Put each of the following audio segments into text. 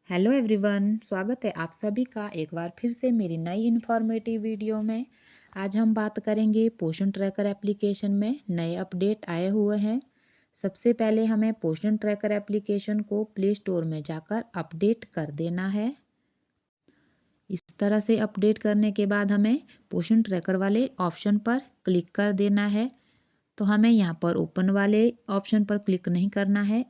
Hello everyone, स्वागत है आप सभी का एक बार फिर से मेरी नई इन्फॉर्मेटिव वीडियो में। आज हम बात करेंगे पोषण ट्रैकर एप्लीकेशन में नए अपडेट आए हुए हैं। सबसे पहले हमें पोषण ट्रैकर एप्लीकेशन को प्ले स्टोर में जाकर अपडेट कर देना है। इस तरह से अपडेट करने के बाद हमें पोषण ट्रैकर वाले ऑप्शन पर क्लिक कर देना है। तो हमें यहाँ पर ओपन वाले ऑप्शन पर क्लिक नहीं करना है,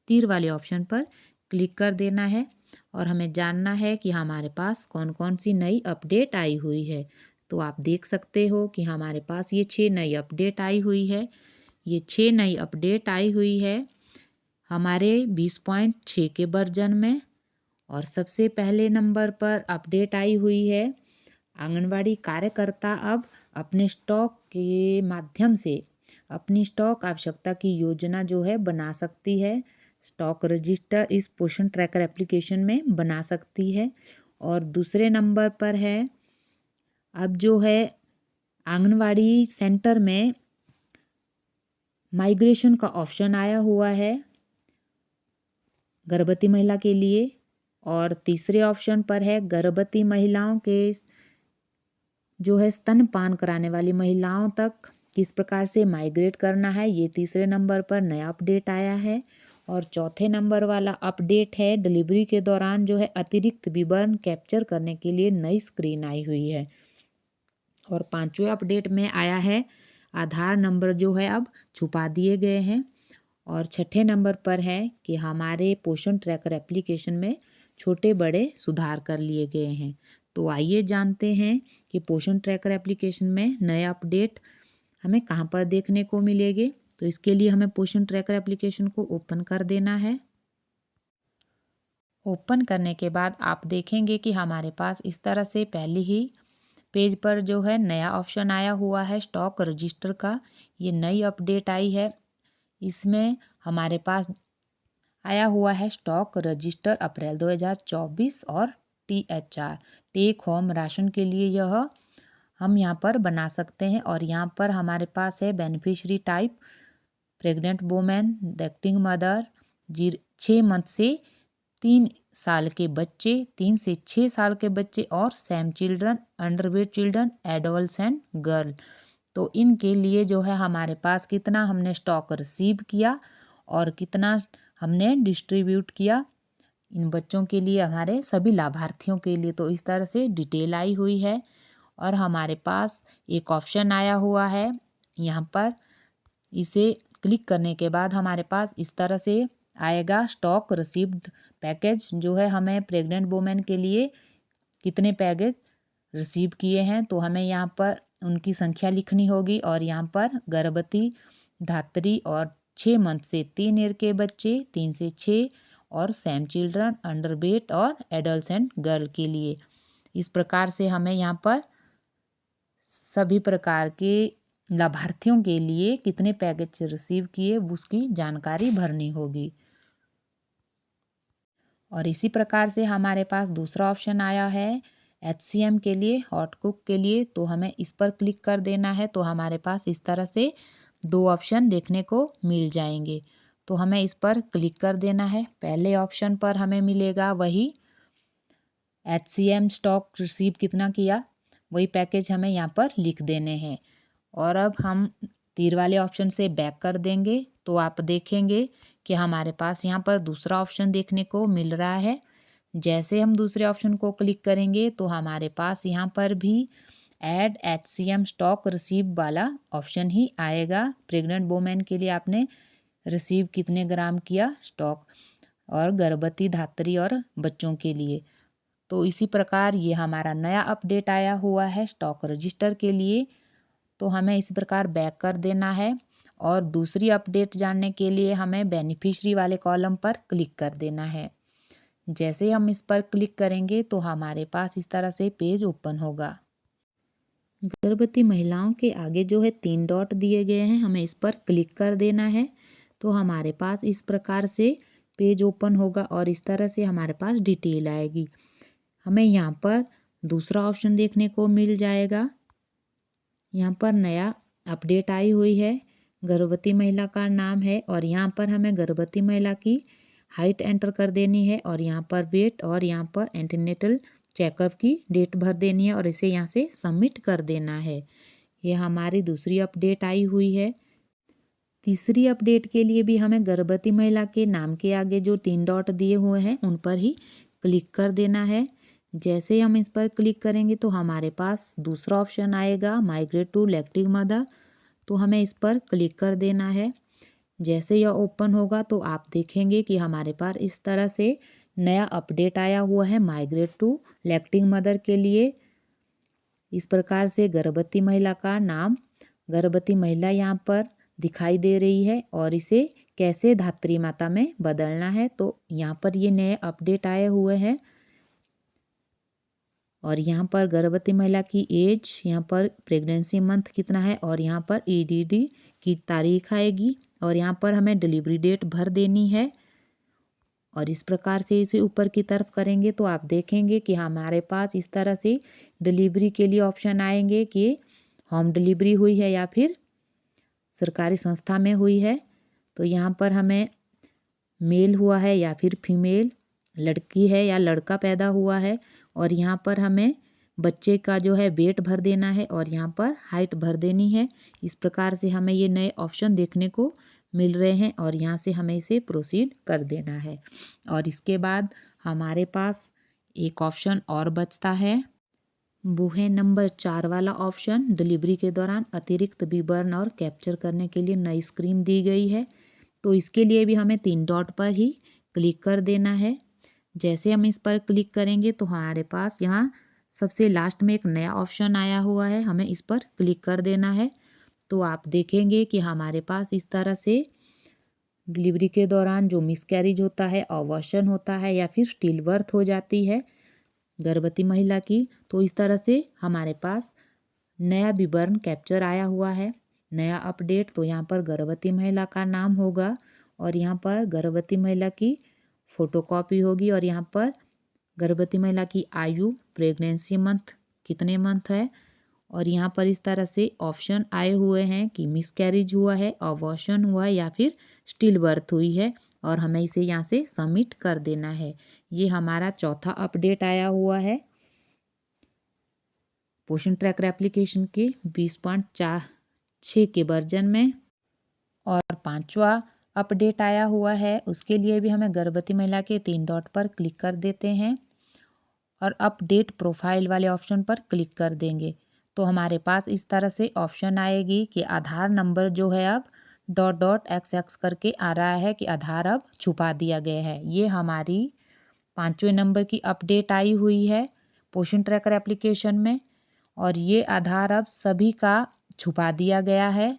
तीर वाले ऑप्शन पर क्लिक कर देना है और हमें जानना है कि हमारे पास कौन कौन सी नई अपडेट आई हुई है। तो आप देख सकते हो कि हमारे पास ये 6 नई अपडेट आई हुई है। ये 6 नई अपडेट आई हुई है हमारे 20.6 के वर्जन में। और सबसे पहले नंबर पर अपडेट आई हुई है आंगनवाड़ी कार्यकर्ता अब अपने स्टॉक के माध्यम से अपनी स्टॉक आवश्यकता की योजना जो है बना सकती है। स्टॉक रजिस्टर इस पोषण ट्रैकर एप्लीकेशन में बना सकती है। और दूसरे नंबर पर है अब जो है आंगनवाड़ी सेंटर में माइग्रेशन का ऑप्शन आया हुआ है गर्भवती महिला के लिए। और तीसरे ऑप्शन पर है गर्भवती महिलाओं के जो है स्तनपान कराने वाली महिलाओं तक किस प्रकार से माइग्रेट करना है, ये तीसरे नंबर पर नया अपडेट आया है। और चौथे नंबर वाला अपडेट है डिलीवरी के दौरान जो है अतिरिक्त विवरण कैप्चर करने के लिए नई स्क्रीन आई हुई है। और पांचवें अपडेट में आया है आधार नंबर जो है अब छुपा दिए गए हैं। और छठे नंबर पर है कि हमारे पोषण ट्रैकर एप्लीकेशन में छोटे बड़े सुधार कर लिए गए हैं। तो आइए जानते हैं कि पोषण ट्रैकर एप्लीकेशन में नए अपडेट हमें कहाँ पर देखने को मिलेंगे। तो इसके लिए हमें पोषण ट्रैकर एप्लीकेशन को ओपन कर देना है। ओपन करने के बाद आप देखेंगे कि हमारे पास इस तरह से पहले ही पेज पर जो है नया ऑप्शन आया हुआ है स्टॉक रजिस्टर का। ये नई अपडेट आई है। इसमें हमारे पास आया हुआ है स्टॉक रजिस्टर अप्रैल 2024 और THR टेक होम राशन के लिए यह हम यहाँ पर बना सकते हैं। और यहाँ पर हमारे पास है beneficiary type pregnant women, lactating mother, 6 month से 3 साल के बच्चे, 3 से 6 साल के बच्चे और same children, underweight children, adolescent girl. तो इनके लिए जो है हमारे पास कितना हमने स्टॉक रिसीव किया और कितना हमने डिस्ट्रीब्यूट किया इन बच्चों के लिए, हमारे सभी लाभार्थियों के लिए। तो इस तरह से डिटेल आई हुई है। और हमारे पास एक ऑप्शन आया हुआ है यहाँ पर, इसे क्लिक करने के बाद हमारे पास इस तरह से आएगा स्टॉक रिसीव्ड पैकेज जो है हमें प्रेग्नेंट वुमेन के लिए कितने पैकेज रिसीव किए हैं। तो हमें यहाँ पर उनकी संख्या लिखनी होगी और यहाँ पर गर्भवती धात्री और 6 मंथ से 3 ईयर के बच्चे, 3 से 6 और सेम चिल्ड्रन, अंडरवेट और एडोलसेंट गर्ल के लिए। इस प्रकार से हमें यहाँ पर सभी प्रकार के लाभार्थियों के लिए कितने पैकेज रिसीव किए उसकी जानकारी भरनी होगी। और इसी प्रकार से हमारे पास दूसरा ऑप्शन आया है HCM के लिए, हॉट कुक के लिए। तो हमें इस पर क्लिक कर देना है। तो हमारे पास इस तरह से 2 ऑप्शन देखने को मिल जाएंगे। तो हमें इस पर क्लिक कर देना है। पहले ऑप्शन पर हमें मिलेगा वही HCM स्टॉक रिसीव कितना किया, वही पैकेज हमें यहाँ पर लिख देने हैं। और अब हम तीर वाले ऑप्शन से बैक कर देंगे तो आप देखेंगे कि हमारे पास यहाँ पर दूसरा ऑप्शन देखने को मिल रहा है। जैसे हम दूसरे ऑप्शन को क्लिक करेंगे तो हमारे पास यहाँ पर भी ऐड HCM स्टॉक रिसीव वाला ऑप्शन ही आएगा। प्रेग्नेंट वुमेन के लिए आपने रिसीव कितने ग्राम किया स्टॉक, और गर्भवती धात्री और बच्चों के लिए। तो इसी प्रकार ये हमारा नया अपडेट आया हुआ है स्टॉक रजिस्टर के लिए। तो हमें इस प्रकार बैक कर देना है और दूसरी अपडेट जानने के लिए हमें बेनिफिशियरी वाले कॉलम पर क्लिक कर देना है। जैसे हम इस पर क्लिक करेंगे तो हमारे पास इस तरह से पेज ओपन होगा। गर्भवती महिलाओं के आगे जो है 3 डॉट दिए गए हैं, हमें इस पर क्लिक कर देना है। तो हमारे पास इस प्रकार से पेज ओपन होगा और इस तरह से हमारे पास डिटेल आएगी। हमें यहाँ पर दूसरा ऑप्शन देखने को मिल जाएगा। यहाँ पर नया अपडेट आई हुई है, गर्भवती महिला का नाम है और यहाँ पर हमें गर्भवती महिला की हाइट एंटर कर देनी है और यहाँ पर वेट और यहाँ पर एंटीनेटल चेकअप की डेट भर देनी है और इसे यहाँ से सबमिट कर देना है। ये हमारी दूसरी अपडेट आई हुई है। तीसरी अपडेट के लिए भी हमें गर्भवती महिला के नाम के आगे जो 3 डॉट दिए हुए हैं उन पर ही क्लिक कर देना है। जैसे ही हम इस पर क्लिक करेंगे तो हमारे पास दूसरा ऑप्शन आएगा माइग्रेट टू लैक्टिंग मदर, तो हमें इस पर क्लिक कर देना है। जैसे यह ओपन होगा तो आप देखेंगे कि हमारे पास इस तरह से नया अपडेट आया हुआ है माइग्रेट टू लैक्टिंग मदर के लिए। इस प्रकार से गर्भवती महिला का नाम, गर्भवती महिला यहाँ पर दिखाई दे रही है और इसे कैसे धात्री माता में बदलना है, तो यहाँ पर ये नए अपडेट आए हुए हैं। और यहाँ पर गर्भवती महिला की एज, यहाँ पर प्रेगनेंसी मंथ कितना है और यहाँ पर ईडीडी की तारीख आएगी और यहाँ पर हमें डिलीवरी डेट भर देनी है। और इस प्रकार से इसे ऊपर की तरफ करेंगे तो आप देखेंगे कि हमारे पास इस तरह से डिलीवरी के लिए ऑप्शन आएंगे कि होम डिलीवरी हुई है या फिर सरकारी संस्था में हुई है। तो यहाँ पर हमें मेल हुआ है या फिर फीमेल, लड़की है या लड़का पैदा हुआ है, और यहाँ पर हमें बच्चे का जो है वेट भर देना है और यहाँ पर हाइट भर देनी है। इस प्रकार से हमें ये नए ऑप्शन देखने को मिल रहे हैं और यहाँ से हमें इसे प्रोसीड कर देना है। और इसके बाद हमारे पास एक ऑप्शन और बचता है, वो है नंबर 4 वाला ऑप्शन। डिलीवरी के दौरान अतिरिक्त विवरण और कैप्चर करने के लिए नई स्क्रीन दी गई है, तो इसके लिए भी हमें 3 डॉट पर ही क्लिक कर देना है। जैसे हम इस पर क्लिक करेंगे तो हमारे पास यहाँ सबसे लास्ट में एक नया ऑप्शन आया हुआ है, हमें इस पर क्लिक कर देना है। तो आप देखेंगे कि हमारे पास इस तरह से डिलीवरी के दौरान जो मिसकैरेज होता है, अबॉर्शन होता है या फिर स्टिल बर्थ हो जाती है गर्भवती महिला की, तो इस तरह से हमारे पास नया विवरण कैप्चर आया हुआ है, नया अपडेट। तो यहाँ पर गर्भवती महिला का नाम होगा और यहाँ पर गर्भवती महिला की फ़ोटोकॉपी होगी और यहाँ पर गर्भवती महिला की आयु, प्रेगनेंसी मंथ कितने मंथ है, और यहाँ पर इस तरह से ऑप्शन आए हुए हैं कि मिसकैरेज हुआ है, अबॉर्शन हुआ है या फिर स्टिल बर्थ हुई है, और हमें इसे यहाँ से सबमिट कर देना है। ये हमारा चौथा अपडेट आया हुआ है पोषण ट्रैकर एप्लीकेशन के 20.6 के वर्जन में। और 5वां अपडेट आया हुआ है, उसके लिए भी हमें गर्भवती महिला के 3 डॉट पर क्लिक कर देते हैं और अपडेट प्रोफाइल वाले ऑप्शन पर क्लिक कर देंगे। तो हमारे पास इस तरह से ऑप्शन आएगी कि आधार नंबर जो है अब .xx करके आ रहा है कि आधार अब छुपा दिया गया है। ये हमारी 5वें नंबर की अपडेट आई हुई है पोषण ट्रैकर एप्लीकेशन में, और ये आधार अब सभी का छुपा दिया गया है।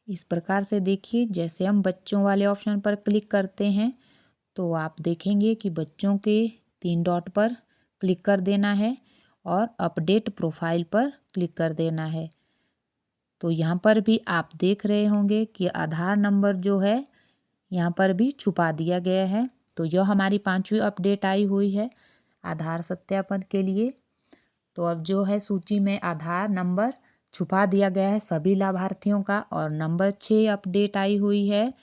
इस प्रकार से देखिए, जैसे हम बच्चों वाले ऑप्शन पर क्लिक करते हैं तो आप देखेंगे कि बच्चों के 3 डॉट पर क्लिक कर देना है और अपडेट प्रोफाइल पर क्लिक कर देना है। तो यहाँ पर भी आप देख रहे होंगे कि आधार नंबर जो है यहाँ पर भी छुपा दिया गया है। तो यह हमारी 5वीं अपडेट आई हुई है आधार सत्यापन के लिए। तो अब जो है सूची में आधार नंबर छुपा दिया गया है सभी लाभार्थियों का, और नंबर 6 अपडेट आई हुई है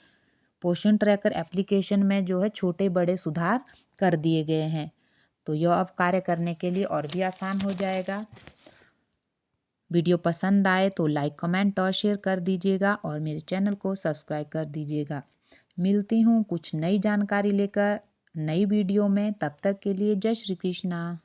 पोषण ट्रैकर एप्लीकेशन में जो है छोटे बड़े सुधार कर दिए गए हैं। तो यह अब कार्य करने के लिए और भी आसान हो जाएगा। वीडियो पसंद आए तो लाइक, कमेंट और शेयर कर दीजिएगा और मेरे चैनल को सब्सक्राइब कर दीजिएगा। मिलती हूँ कुछ नई जानकारी लेकर नई वीडियो में, तब तक के लिए जय श्री कृष्णा।